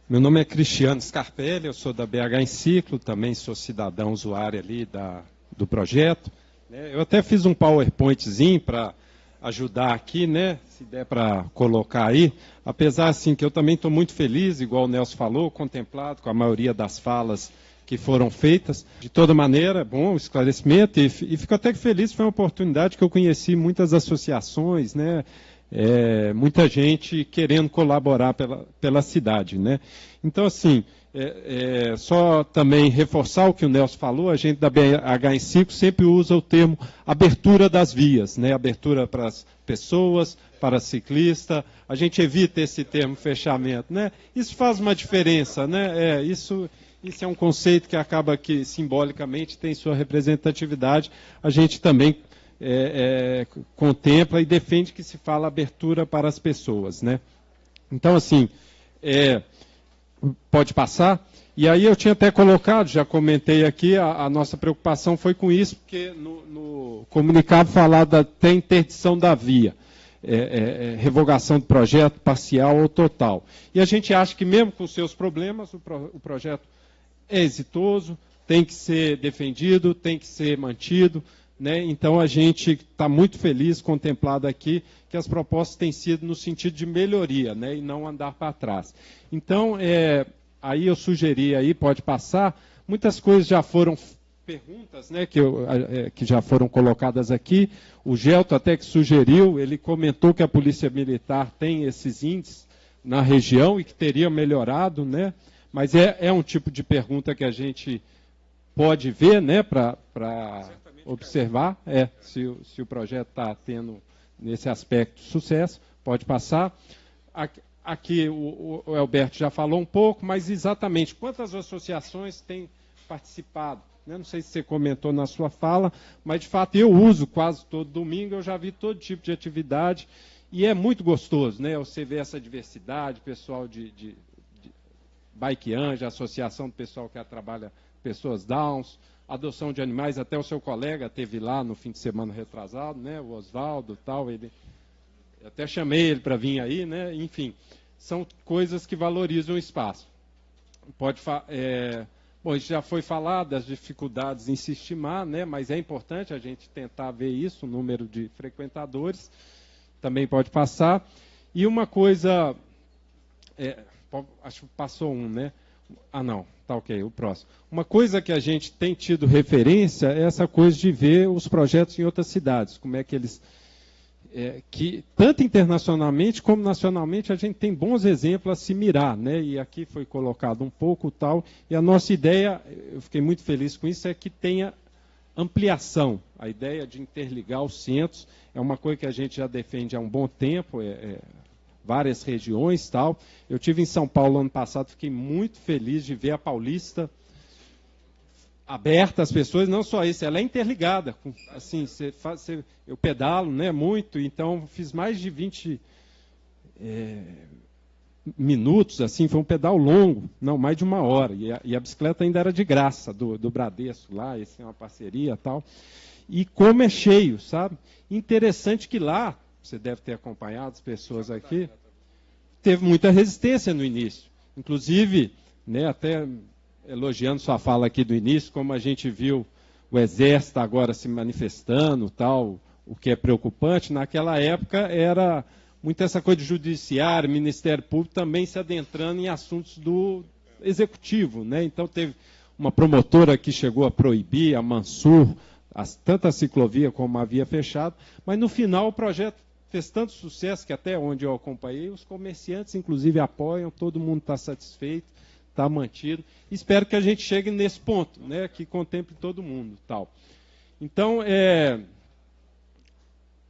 Meu nome é Cristiano Scarpelli, eu sou da BH em Ciclo, também sou cidadão usuário ali do projeto. Eu até fiz um PowerPointzinho para ajudar aqui, né? Se der para colocar aí. Apesar assim que eu também estou muito feliz, igual o Nelson falou, contemplado com a maioria das falas que foram feitas. De toda maneira, bom o esclarecimento e fico até feliz, foi uma oportunidade que eu conheci muitas associações, né? Muita gente querendo colaborar pela cidade, né? Então, assim, só também reforçar o que o Nelson falou, a gente da BH em Ciclo sempre usa o termo abertura das vias, né? Abertura para as pessoas, para ciclista, a gente evita esse termo fechamento, né? Isso faz uma diferença, né? Isso é um conceito que acaba que simbolicamente tem sua representatividade, a gente também contempla e defende que se fala abertura para as pessoas, né? Então, assim, pode passar. E aí eu tinha até colocado, já comentei aqui, a nossa preocupação foi com isso, porque no comunicado falado até interdição da via, revogação do projeto parcial ou total. E a gente acha que mesmo com seus problemas, o projeto é exitoso, tem que ser defendido, tem que ser mantido, né? Então, a gente está muito feliz, contemplado aqui, que as propostas têm sido no sentido de melhoria, né? E não andar para trás. Então, aí eu sugeri, aí pode passar, muitas coisas já foram perguntas, né, que já foram colocadas aqui. O Gelto até que sugeriu, ele comentou que a Polícia Militar tem esses índices na região e que teria melhorado, né? Mas é um tipo de pergunta que a gente pode ver, né, para observar se o projeto está tendo, nesse aspecto, sucesso. Pode passar. Aqui o Alberto já falou um pouco, mas exatamente quantas associações têm participado? Não sei se você comentou na sua fala, mas, de fato, eu uso quase todo domingo, eu já vi todo tipo de atividade, e é muito gostoso, né? Você vê essa diversidade, pessoal de Bike Anja, associação do pessoal que trabalha pessoas Downs, adoção de animais, até o seu colega teve lá no fim de semana retrasado, né, o Oswaldo, tal, eu até chamei ele para vir aí, né, enfim, são coisas que valorizam o espaço. Bom, isso já foi falado das dificuldades em se estimar, né, mas é importante a gente tentar ver isso, o número de frequentadores, também pode passar. E uma coisa, acho que passou um, né? Ah, não, tá ok, o próximo. Uma coisa que a gente tem tido referência é essa coisa de ver os projetos em outras cidades, como é que eles... que tanto internacionalmente como nacionalmente a gente tem bons exemplos a se mirar, né? E aqui foi colocado um pouco tal, e a nossa ideia, eu fiquei muito feliz com isso, é que tenha ampliação. A ideia de interligar os centros é uma coisa que a gente já defende há um bom tempo, várias regiões tal. Eu tive em São Paulo ano passado, fiquei muito feliz de ver a Paulista aberta às pessoas, não só isso, ela é interligada. Assim, eu pedalo, né, muito, então fiz mais de 20 minutos, assim, foi um pedal longo, não, mais de 1 hora, e a bicicleta ainda era de graça, do Bradesco lá, esse é uma parceria tal. E como é cheio, sabe? Interessante que lá, você deve ter acompanhado as pessoas aqui, teve muita resistência no início. Inclusive, né, até elogiando sua fala aqui do início, como a gente viu o Exército agora se manifestando, tal, o que é preocupante, naquela época era muito essa coisa de judiciário, Ministério Público também se adentrando em assuntos do Executivo, né? Então teve uma promotora que chegou a proibir, a Mansur, tanto a ciclovia como a via fechada, mas no final o projeto fez tanto sucesso que até onde eu acompanhei, os comerciantes inclusive apoiam, todo mundo está satisfeito, está mantido. Espero que a gente chegue nesse ponto, né, que contemple todo mundo. Tal. Então,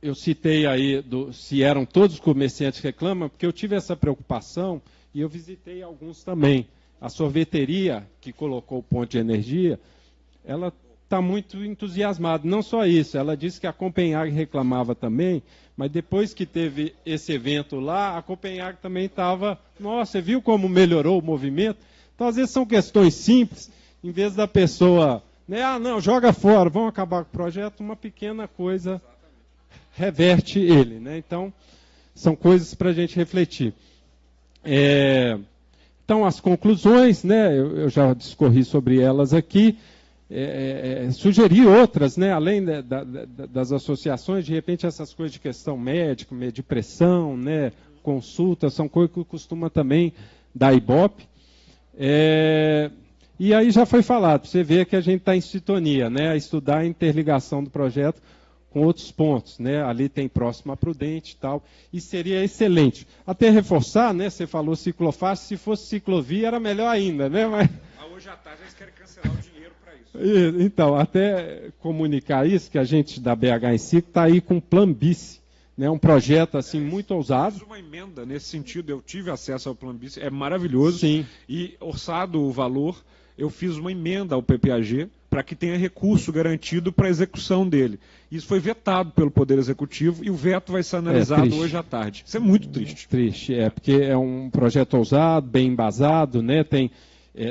eu citei aí se eram todos os comerciantes que reclamam, porque eu tive essa preocupação e eu visitei alguns também. A sorveteria que colocou o ponto de energia, ela está muito entusiasmada. Não só isso, ela disse que a Copenhague reclamava também, mas depois que teve esse evento lá, a Copenhague também estava, nossa, você viu como melhorou o movimento? Então, às vezes, são questões simples, em vez da pessoa, né, não, joga fora, vamos acabar com o projeto, uma pequena coisa reverte ele, né? Então, são coisas para a gente refletir. Então, as conclusões, né, eu já discorri sobre elas aqui, sugerir outras, né, além das associações, de repente essas coisas de questão médica, de pressão, né, consulta, são coisas que costuma também da Ibope. E aí já foi falado, você vê que a gente está em sintonia, né, a estudar a interligação do projeto com outros pontos, né, ali tem próximo a Prudente e tal, e seria excelente. Até reforçar, né, você falou ciclofaixa, se fosse ciclovia era melhor ainda, né, mas... Hoje à tarde eles querem cancelar o dinheiro para isso. Então, até comunicar isso, que a gente da BH em si está aí com o Plan Bice, né, um projeto assim muito ousado. Eu fiz uma emenda nesse sentido, eu tive acesso ao Plan Bice, é maravilhoso. Sim. E orçado o valor, eu fiz uma emenda ao PPAG para que tenha recurso garantido para a execução dele. Isso foi vetado pelo Poder Executivo e o veto vai ser analisado hoje à tarde. Isso é muito triste. Triste, porque é um projeto ousado, bem embasado, né?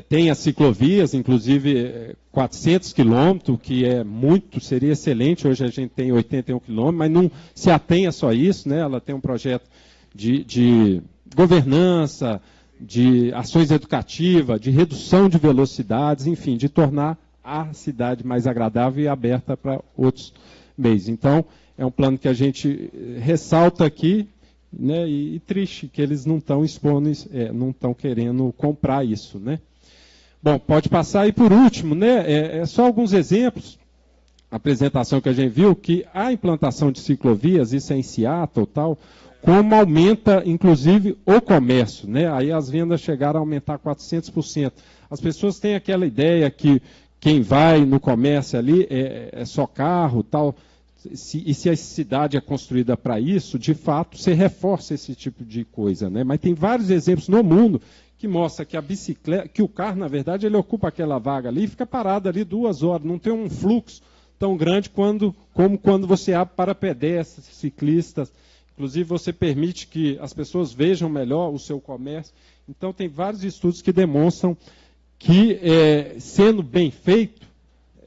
Tem as ciclovias, inclusive 400 quilômetros, que é muito, seria excelente. Hoje a gente tem 81 quilômetros, mas não se atenha só a isso, né? Ela tem um projeto de governança, de ações educativas, de redução de velocidades, enfim, de tornar a cidade mais agradável e aberta para outros meios. Então, é um plano que a gente ressalta aqui, né, e triste que eles não estão expondo, não estão querendo comprar isso, né? Bom, pode passar. E por último, né, só alguns exemplos, a apresentação que a gente viu, que a implantação de ciclovias, isso é em Seattle, tal, como aumenta, inclusive, o comércio, né? Aí as vendas chegaram a aumentar 400%. As pessoas têm aquela ideia que quem vai no comércio ali é só carro, tal. E se a cidade é construída para isso, de fato, você reforça esse tipo de coisa, né? Mas tem vários exemplos no mundo que mostram que a bicicleta, que o carro, na verdade, ele ocupa aquela vaga ali e fica parado ali 2 horas. Não tem um fluxo tão grande como quando você abre para pedestres, ciclistas. Inclusive, você permite que as pessoas vejam melhor o seu comércio. Então, tem vários estudos que demonstram que, sendo bem feito,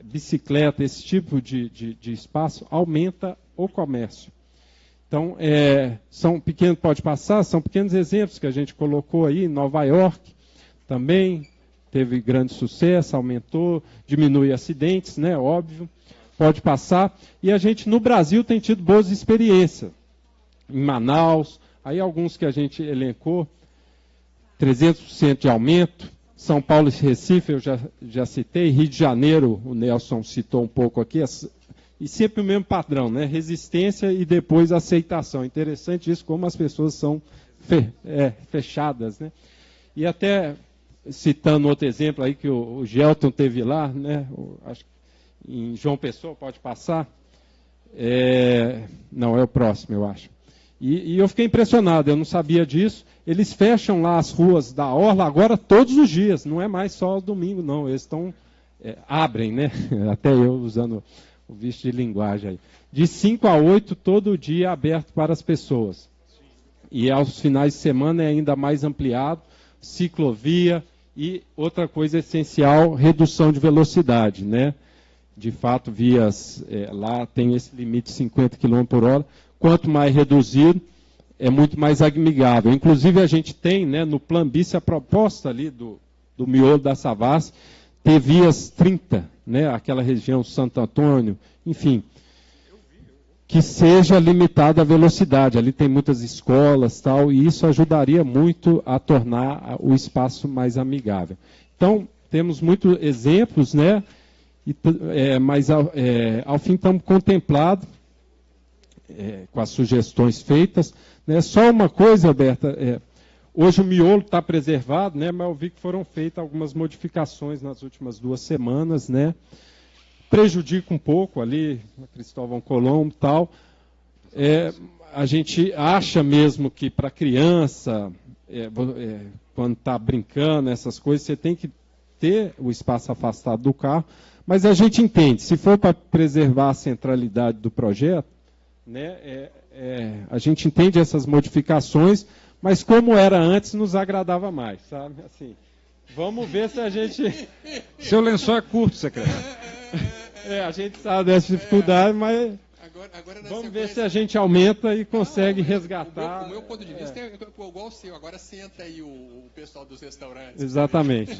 bicicleta, esse tipo de espaço, aumenta o comércio. Então, são pequenos, pode passar, são pequenos exemplos que a gente colocou aí. Em Nova York também teve grande sucesso, aumentou, diminui acidentes, né, óbvio, pode passar. E a gente, no Brasil, tem tido boas experiências. Em Manaus, aí alguns que a gente elencou, 300% de aumento. São Paulo e Recife, eu já citei. Rio de Janeiro, o Nelson citou um pouco aqui. E sempre o mesmo padrão, né? Resistência e depois aceitação. Interessante isso, como as pessoas são fechadas, né? E até, citando outro exemplo aí, que o Gelton teve lá, né? Acho que em João Pessoa, pode passar. Não, é o próximo, eu acho. E eu fiquei impressionado, eu não sabia disso. Eles fecham lá as ruas da Orla agora todos os dias, não é mais só domingo, não. Eles abrem, né? Até eu usando o vício de linguagem aí. De 5 a 8, todo dia aberto para as pessoas. E aos finais de semana é ainda mais ampliado, ciclovia e outra coisa essencial, redução de velocidade, né? De fato, vias lá tem esse limite de 50 km por hora. Quanto mais reduzido, é muito mais amigável. Inclusive, a gente tem, né, no Plan Bice, a proposta ali do miolo da Savassi, ter vias 30, né, aquela região Santo Antônio, enfim, que seja limitada a velocidade. Ali tem muitas escolas, tal, e isso ajudaria muito a tornar o espaço mais amigável. Então, temos muitos exemplos, né, mas ao fim estamos contemplados com as sugestões feitas. Né? Só uma coisa, Alberta, hoje o miolo está preservado, né? Mas eu vi que foram feitas algumas modificações nas últimas 2 semanas, né? Prejudica um pouco ali, Cristóvão Colombo e tal. A gente acha mesmo que para criança, quando está brincando, essas coisas, você tem que ter o espaço afastado do carro, mas a gente entende, se for para preservar a centralidade do projeto, né, a gente entende essas modificações, mas como era antes, nos agradava mais, sabe? Assim, vamos ver se a gente... Seu lençol é curto, secretário. A gente sabe dessa dificuldade, mas Agora vamos ver se a gente aumenta e consegue resgatar. O meu ponto de vista é igual o seu. Agora senta aí o pessoal dos restaurantes. Exatamente.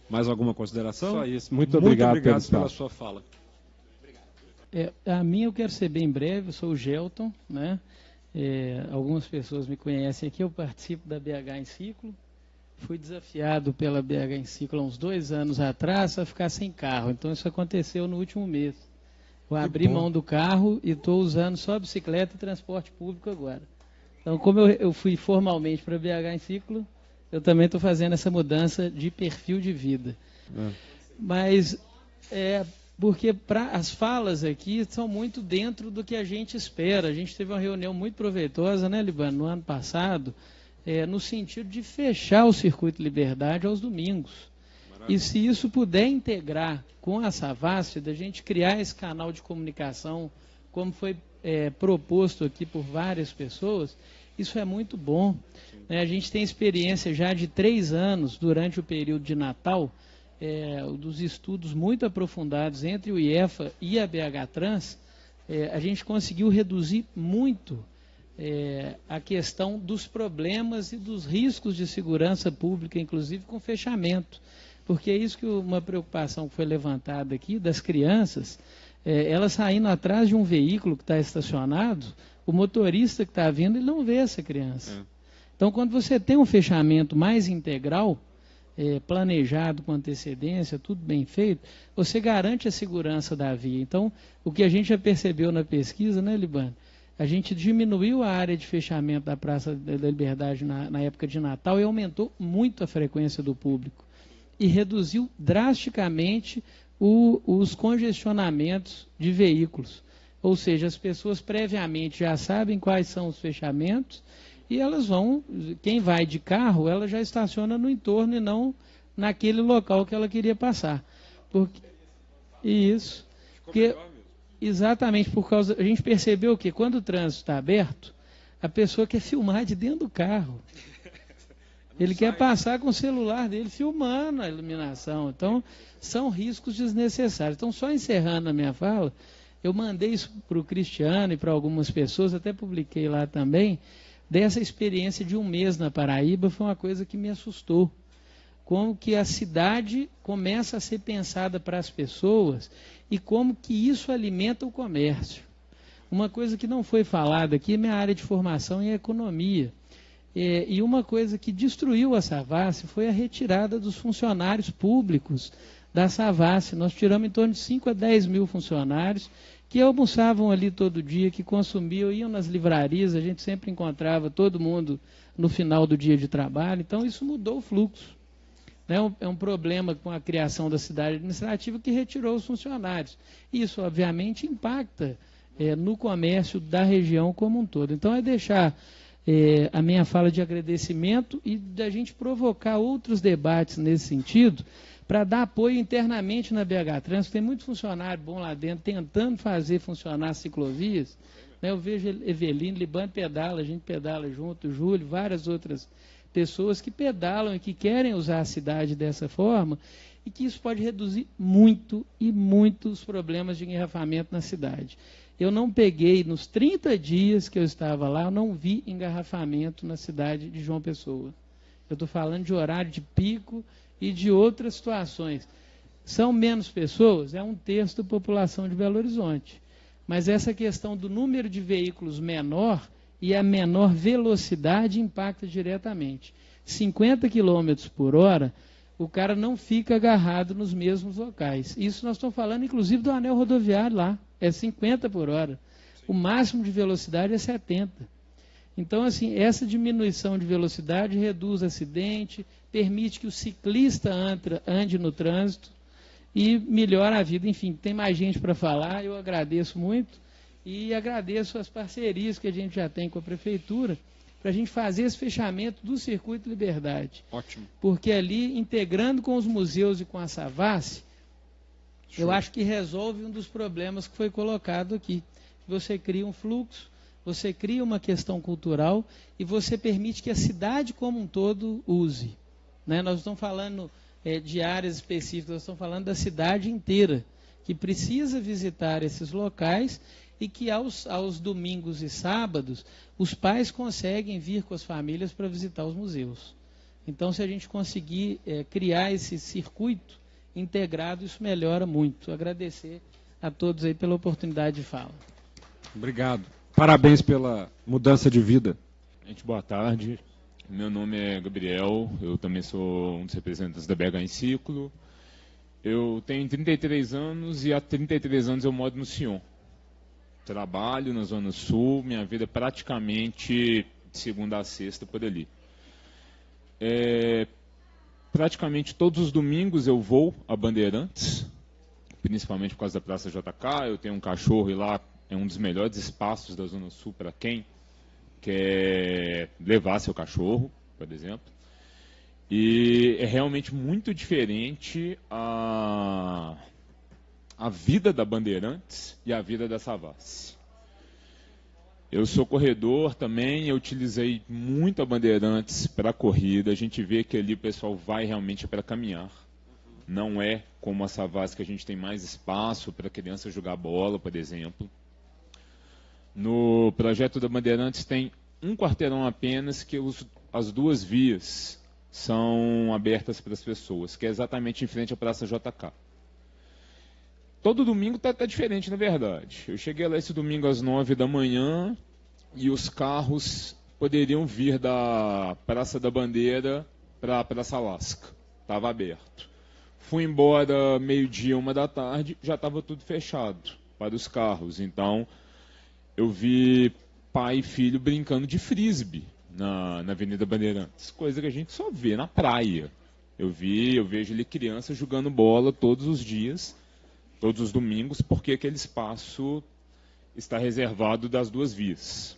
Mais alguma consideração? Só isso. Muito obrigado pela sua fala. A minha eu quero ser bem breve. Eu sou o Gelton, né? Algumas pessoas me conhecem aqui. Eu participo da BH em Ciclo. Fui desafiado pela BH em Ciclo há uns 2 anos atrás a ficar sem carro. Então isso aconteceu no último mês. Eu abri mão do carro e estou usando só bicicleta e transporte público agora. Então, como eu fui formalmente para a BH em Ciclo, eu também estou fazendo essa mudança de perfil de vida. Mas porque as falas aqui são muito dentro do que a gente espera. A gente teve uma reunião muito proveitosa, né, Libano, no ano passado, no sentido de fechar o Circuito Liberdade aos domingos. Maravilha. E se isso puder integrar com a Savassi, da gente criar esse canal de comunicação, como foi proposto aqui por várias pessoas, isso é muito bom. A gente tem experiência já de 3 anos, durante o período de Natal, dos estudos muito aprofundados entre o IEFA e a BH Trans, a gente conseguiu reduzir muito a questão dos problemas e dos riscos de segurança pública, inclusive com fechamento. Porque é isso que uma preocupação que foi levantada aqui, das crianças, elas saindo atrás de um veículo que está estacionado, o motorista que está vindo, ele não vê essa criança. Então, quando você tem um fechamento mais integral, planejado com antecedência, tudo bem feito, você garante a segurança da via. Então, o que a gente já percebeu na pesquisa, né, Libano? A gente diminuiu a área de fechamento da Praça da Liberdade na época de Natal e aumentou muito a frequência do público. E reduziu drasticamente os congestionamentos de veículos. Ou seja, as pessoas previamente já sabem quais são os fechamentos e elas vão, quem vai de carro, ela já estaciona no entorno e não naquele local que ela queria passar. Exatamente, por causa, a gente percebeu que quando o trânsito está aberto, a pessoa quer filmar de dentro do carro. Ele quer passar com o celular dele filmando a iluminação. Então, são riscos desnecessários. Então, só encerrando a minha fala, eu mandei isso para o Cristiano e para algumas pessoas, até publiquei lá também, dessa experiência de 1 mês na Paraíba, foi uma coisa que me assustou. Como que a cidade começa a ser pensada para as pessoas e como que isso alimenta o comércio. Uma coisa que não foi falada aqui é minha área de formação em economia. E uma coisa que destruiu a Savassi foi a retirada dos funcionários públicos da Savassi. Nós tiramos em torno de 5 a 10 mil funcionários que almoçavam ali todo dia, que consumiam, iam nas livrarias, a gente sempre encontrava todo mundo no final do dia de trabalho. Então, isso mudou o fluxo. É um problema com a criação da cidade administrativa que retirou os funcionários. Isso, obviamente, impacta no comércio da região como um todo. Então, é deixar a minha fala de agradecimento e da gente provocar outros debates nesse sentido, para dar apoio internamente na BH Trans. Tem muito funcionário bom lá dentro, tentando fazer funcionar as ciclovias. Eu vejo Evelino, Libano pedala, a gente pedala junto, Júlio, várias outras pessoas que pedalam e que querem usar a cidade dessa forma, e que isso pode reduzir muito e muito os problemas de engarrafamento na cidade. Eu não peguei, nos 30 dias que eu estava lá, eu não vi engarrafamento na cidade de João Pessoa. Eu estou falando de horário de pico e de outras situações. São menos pessoas? É 1/3 da população de Belo Horizonte. Mas essa questão do número de veículos menor e a menor velocidade impacta diretamente. 50 km por hora, o cara não fica agarrado nos mesmos locais. Isso nós estamos falando, inclusive, do anel rodoviário lá. É 50 por hora. O máximo de velocidade é 70. Então, assim, essa diminuição de velocidade reduz acidente, permite que o ciclista ande no trânsito e melhora a vida. Enfim, tem mais gente para falar, eu agradeço muito e agradeço as parcerias que a gente já tem com a Prefeitura para a gente fazer esse fechamento do Circuito Liberdade. Ótimo. Porque ali, integrando com os museus e com a Savassi, eu acho que resolve um dos problemas que foi colocado aqui. Você cria um fluxo, você cria uma questão cultural e você permite que a cidade como um todo use. Nós não estamos falando de áreas específicas, nós estamos falando da cidade inteira, que precisa visitar esses locais e que aos domingos e sábados os pais conseguem vir com as famílias para visitar os museus. Então, se a gente conseguir criar esse circuito integrado, isso melhora muito. Agradecer a todos aí pela oportunidade de fala. Obrigado. Parabéns pela mudança de vida. Gente, boa tarde. Meu nome é Gabriel, eu também sou um dos representantes da BH em Ciclo. Eu tenho 33 anos e há 33 anos eu moro no Sion. Trabalho na Zona Sul, minha vida é praticamente de segunda a sexta por ali. Praticamente todos os domingos eu vou a Bandeirantes, principalmente por causa da Praça JK. Eu tenho um cachorro e lá é um dos melhores espaços da Zona Sul para quem quer levar seu cachorro, por exemplo. E é realmente muito diferente a vida da Bandeirantes e a vida da Savassi. Eu sou corredor também, eu utilizei muito a Bandeirantes para corrida. A gente vê que ali o pessoal vai realmente para caminhar. Não é como a Savassi, que a gente tem mais espaço para criança jogar bola, por exemplo. No projeto da Bandeirantes tem um quarteirão apenas que as duas vias são abertas para as pessoas, que é exatamente em frente à Praça JK. Todo domingo está diferente, na verdade. Eu cheguei lá esse domingo às 9 da manhã e os carros poderiam vir da Praça da Bandeira para a Praça Lasca. Estava aberto. Fui embora meio-dia, 1 da tarde, já estava tudo fechado para os carros. Então, eu vi pai e filho brincando de frisbee na Avenida Bandeirantes, coisa que a gente só vê na praia. Eu vejo ali criança jogando bola todos os dias, todos os domingos, porque aquele espaço está reservado das duas vias.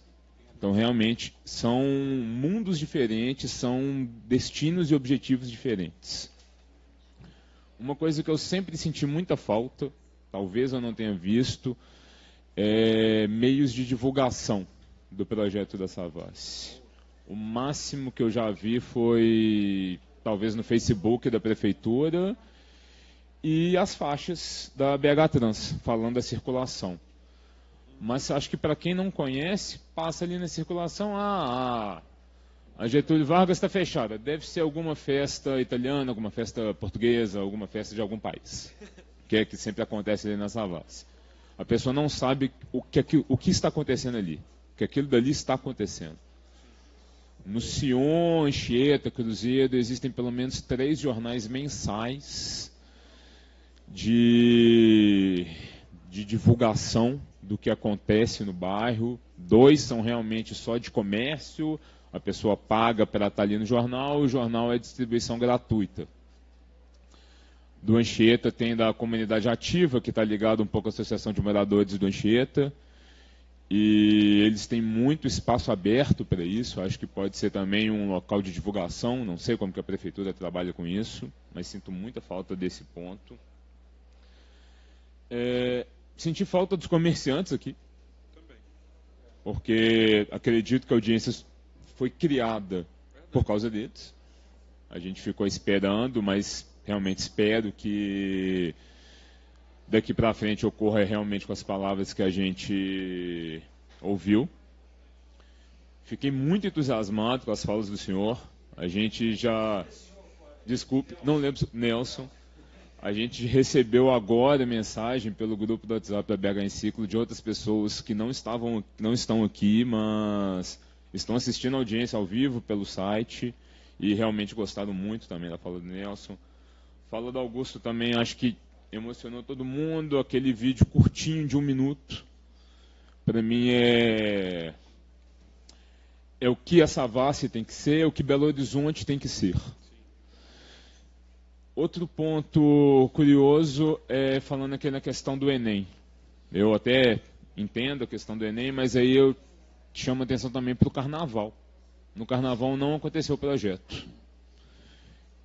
Então, realmente, são mundos diferentes, são destinos e objetivos diferentes. Uma coisa que eu sempre senti muita falta, talvez eu não tenha visto, meios de divulgação do projeto da Savassi. O máximo que eu já vi foi talvez no Facebook da prefeitura e as faixas da BH Trans falando da circulação. Mas acho que para quem não conhece, passa ali na circulação, a Getúlio Vargas está fechada, deve ser alguma festa italiana, alguma festa portuguesa, alguma festa de algum país, que sempre acontece ali na Savassi. A pessoa não sabe o que está acontecendo ali, que aquilo dali está acontecendo. No Sion, Anchieta, Cruzeiro, existem pelo menos 3 jornais mensais de divulgação do que acontece no bairro. 2 são realmente só de comércio, a pessoa paga para estar ali no jornal, o jornal é distribuição gratuita. Do Anchieta tem da Comunidade Ativa, que está ligado um pouco à Associação de Moradores do Anchieta. E eles têm muito espaço aberto para isso, acho que pode ser também um local de divulgação, não sei como que a prefeitura trabalha com isso, mas sinto muita falta desse ponto. Senti falta dos comerciantes aqui, porque acredito que a audiência foi criada por causa deles. A gente ficou esperando, mas realmente espero que daqui para frente ocorra realmente com as palavras que a gente ouviu. Fiquei muito entusiasmado com as falas do senhor. A gente já... Desculpe, não lembro, Nelson. A gente recebeu agora mensagem pelo grupo do WhatsApp da BH em Ciclo de outras pessoas que não estão aqui, mas estão assistindo a audiência ao vivo pelo site e realmente gostaram muito também da fala do Nelson. Fala do Augusto também, acho que emocionou todo mundo. Aquele vídeo curtinho de 1 minuto, para mim é o que a Savassi tem que ser, é o que Belo Horizonte tem que ser. Outro ponto curioso é falando aqui na questão do Enem. Eu até entendo a questão do Enem, mas aí eu chamo a atenção também para o Carnaval. No Carnaval não aconteceu o projeto.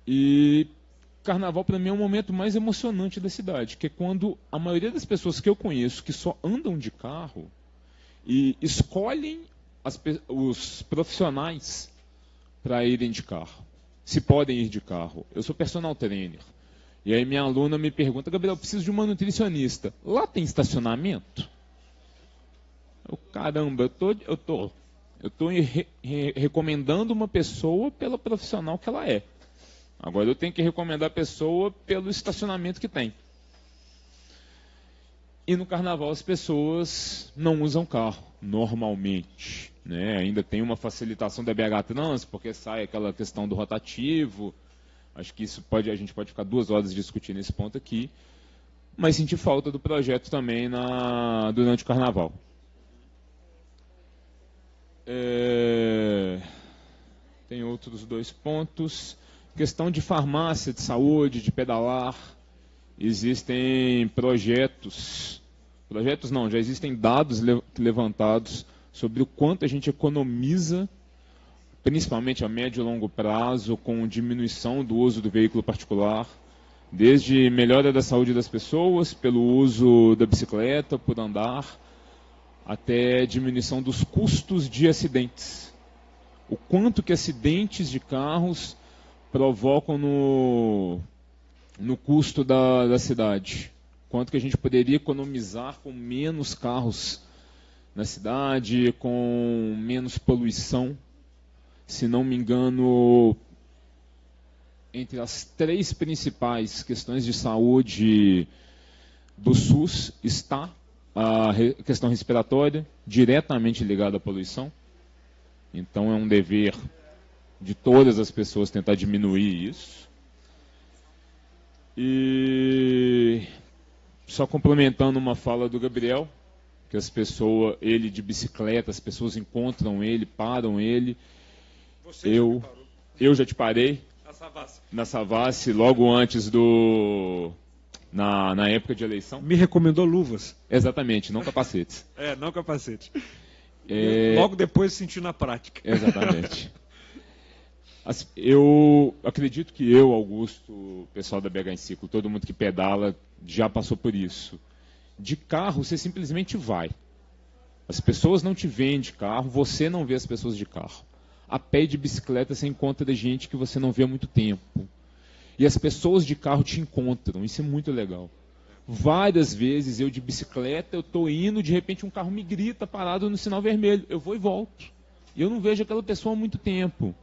E Carnaval para mim é o momento mais emocionante da cidade, que é quando a maioria das pessoas que eu conheço que só andam de carro e escolhem os profissionais para irem de carro. Se podem ir de carro. Eu sou personal trainer. E aí minha aluna me pergunta: Gabriel, eu preciso de uma nutricionista. Lá tem estacionamento? Caramba, eu tô recomendando uma pessoa pela profissional que ela é. Agora eu tenho que recomendar a pessoa pelo estacionamento que tem. E no carnaval as pessoas não usam carro, normalmente. Né? Ainda tem uma facilitação da BH Trans, porque sai aquela questão do rotativo. Acho que isso a gente pode ficar 2 horas discutindo esse ponto aqui. Mas senti falta do projeto também durante o carnaval. Tem outros 2 pontos. Questão de farmácia, de saúde, de pedalar. Existem projetos não, já existem dados levantados sobre o quanto a gente economiza, principalmente a médio e longo prazo, com diminuição do uso do veículo particular, desde melhora da saúde das pessoas, pelo uso da bicicleta, por andar, até diminuição dos custos de acidentes. O quanto que acidentes de carros provocam no custo da cidade. Quanto que a gente poderia economizar com menos carros na cidade, com menos poluição. Se não me engano, entre as 3 principais questões de saúde do SUS está a questão respiratória, diretamente ligada à poluição. Então é um dever de todas as pessoas tentar diminuir isso. E só complementando uma fala do Gabriel, que ele de bicicleta, as pessoas encontram ele, param ele. Eu já te parei na Savassi, logo antes na época de eleição. Me recomendou luvas. Exatamente, não capacetes. Não capacetes. Logo depois senti na prática. Exatamente. Eu acredito que Augusto, o pessoal da BH em Ciclo, todo mundo que pedala já passou por isso. De carro, você simplesmente vai. As pessoas não te veem de carro, você não vê as pessoas de carro. A pé e de bicicleta você encontra gente que você não vê há muito tempo. E as pessoas de carro te encontram, isso é muito legal. Várias vezes eu de bicicleta, eu estou indo, de repente um carro me grita parado no sinal vermelho. Eu vou e volto. E eu não vejo aquela pessoa há muito tempo.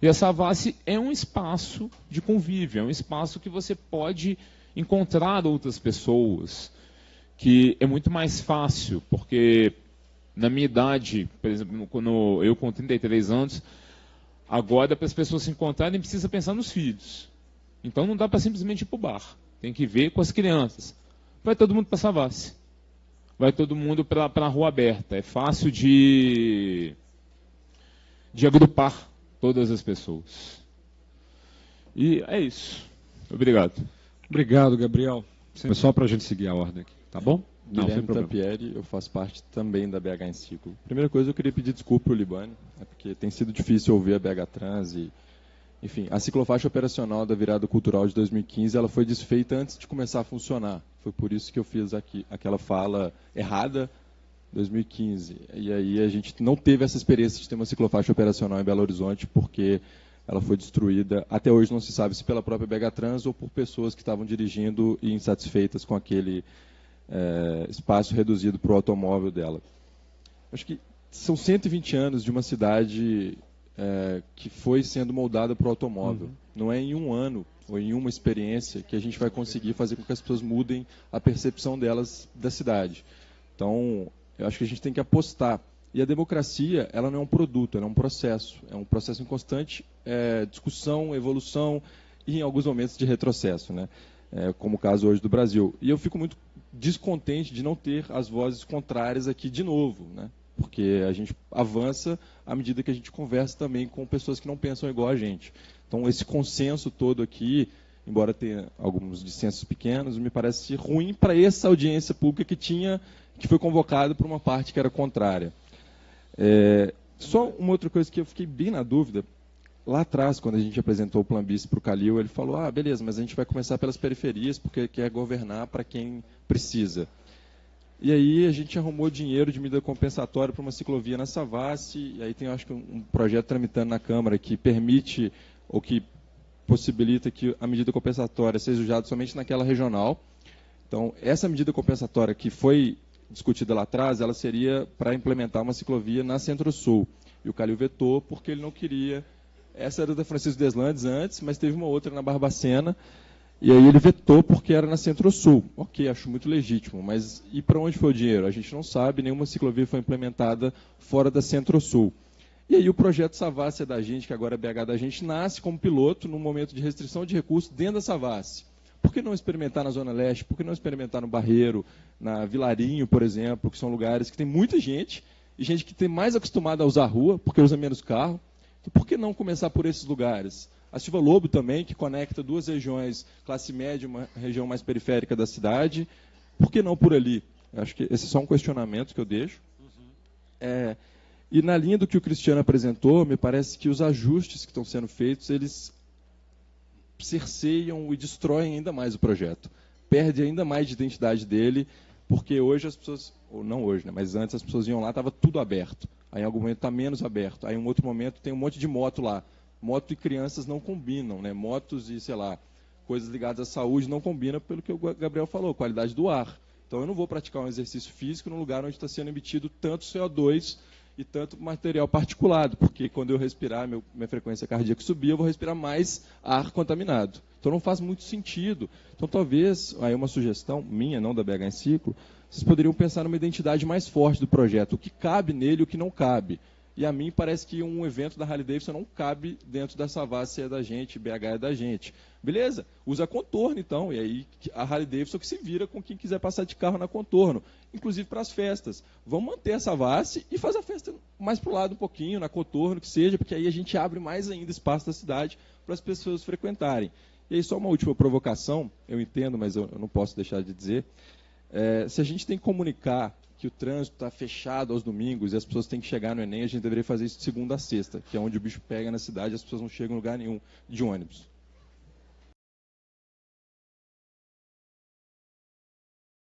E a Savassi é um espaço de convívio, é um espaço que você pode encontrar outras pessoas, que é muito mais fácil, porque na minha idade, por exemplo, quando eu com 33 anos, agora para as pessoas se encontrarem precisa pensar nos filhos. Então não dá para simplesmente ir para o bar, tem que ver com as crianças. Vai todo mundo para a Savassi, vai todo mundo para a rua aberta, é fácil de agrupar todas as pessoas. E é isso. Obrigado. Obrigado, Gabriel. Só para a gente seguir a ordem aqui, tá bom? Guilherme Tampieri, eu faço parte também da BH em Ciclo. Primeira coisa, eu queria pedir desculpa para o Libani, porque tem sido difícil ouvir a BH Trans e, enfim, a ciclofaixa operacional da virada cultural de 2015, ela foi desfeita antes de começar a funcionar. Foi por isso que eu fiz aquela fala errada 2015. E aí a gente não teve essa experiência de ter uma ciclofaixa operacional em Belo Horizonte, porque ela foi destruída, até hoje não se sabe se pela própria BH Trans ou por pessoas que estavam dirigindo e insatisfeitas com aquele espaço reduzido para o automóvel dela. Acho que são 120 anos de uma cidade que foi sendo moldada para o automóvel. Não é em um ano ou em uma experiência que a gente vai conseguir fazer com que as pessoas mudem a percepção delas da cidade. Então, eu acho que a gente tem que apostar. E a democracia, ela não é um produto, ela é um processo. É um processo em constante discussão, evolução e, em alguns momentos, de retrocesso, né? Como o caso hoje do Brasil. E eu fico muito descontente de não ter as vozes contrárias aqui de novo, né? Porque a gente avança à medida que a gente conversa também com pessoas que não pensam igual a gente. Então, esse consenso todo aqui, embora tenha alguns dissensos pequenos, me parece ruim para essa audiência pública que foi convocada por uma parte que era contrária. Só uma outra coisa que eu fiquei bem na dúvida. Lá atrás, quando a gente apresentou o Plan Bis para o Calil, ele falou, beleza, mas a gente vai começar pelas periferias, porque quer governar para quem precisa. E aí a gente arrumou dinheiro de medida compensatória para uma ciclovia na Savassi, e aí tem, acho que, um projeto tramitando na Câmara que permite, ou que possibilita que a medida compensatória seja usada somente naquela regional. Então, essa medida compensatória que foi discutida lá atrás, ela seria para implementar uma ciclovia na Centro-Sul. E o Calil vetou porque ele não queria. Essa era da Francisco Deslandes antes, mas teve uma outra na Barbacena. E aí ele vetou porque era na Centro-Sul. Ok, acho muito legítimo, mas e para onde foi o dinheiro? A gente não sabe, nenhuma ciclovia foi implementada fora da Centro-Sul. E aí o projeto Savassi da gente, que agora é BH da gente, nasce como piloto num momento de restrição de recursos dentro da Savassi. Por que não experimentar na Zona Leste? Por que não experimentar no Barreiro, na Vilarinho, por exemplo, que são lugares que tem muita gente, e gente que tem mais acostumada a usar a rua, porque usa menos carro. Então, por que não começar por esses lugares? A Silva Lobo também, que conecta duas regiões, classe média, uma região mais periférica da cidade. Por que não por ali? Eu acho que esse é só um questionamento que eu deixo. E na linha do que o Cristiano apresentou, me parece que os ajustes que estão sendo feitos, eles cerceiam e destroem ainda mais o projeto. Perde ainda mais de identidade dele, porque hoje as pessoas, ou não hoje, né, mas antes as pessoas iam lá, estava tudo aberto. Aí em algum momento está menos aberto. Aí em um outro momento tem um monte de moto lá. Moto e crianças não combinam, né? Motos e, sei lá, coisas ligadas à saúde não combinam pelo que o Gabriel falou, qualidade do ar. Então eu não vou praticar um exercício físico num lugar onde está sendo emitido tanto CO2 e tanto material particulado, porque quando eu respirar, minha frequência cardíaca subir, eu vou respirar mais ar contaminado. Então não faz muito sentido. Então talvez, aí uma sugestão minha, não da BH em Ciclo, vocês poderiam pensar numa identidade mais forte do projeto, o que cabe nele e o que não cabe. E a mim parece que um evento da Harley Davidson não cabe dentro da Savassi é da gente, BH é da gente. Beleza, usa contorno então, e aí a Harley Davidson que se vira com quem quiser passar de carro na contorno, inclusive para as festas. Vamos manter a Savassi e fazer a festa mais para o lado um pouquinho, na contorno, que seja, porque aí a gente abre mais ainda espaço da cidade para as pessoas frequentarem. E aí só uma última provocação, eu entendo, mas eu não posso deixar de dizer, se a gente tem que comunicar que o trânsito está fechado aos domingos e as pessoas têm que chegar no Enem, a gente deveria fazer isso de segunda a sexta, que é onde o bicho pega na cidade e as pessoas não chegam em lugar nenhum de ônibus.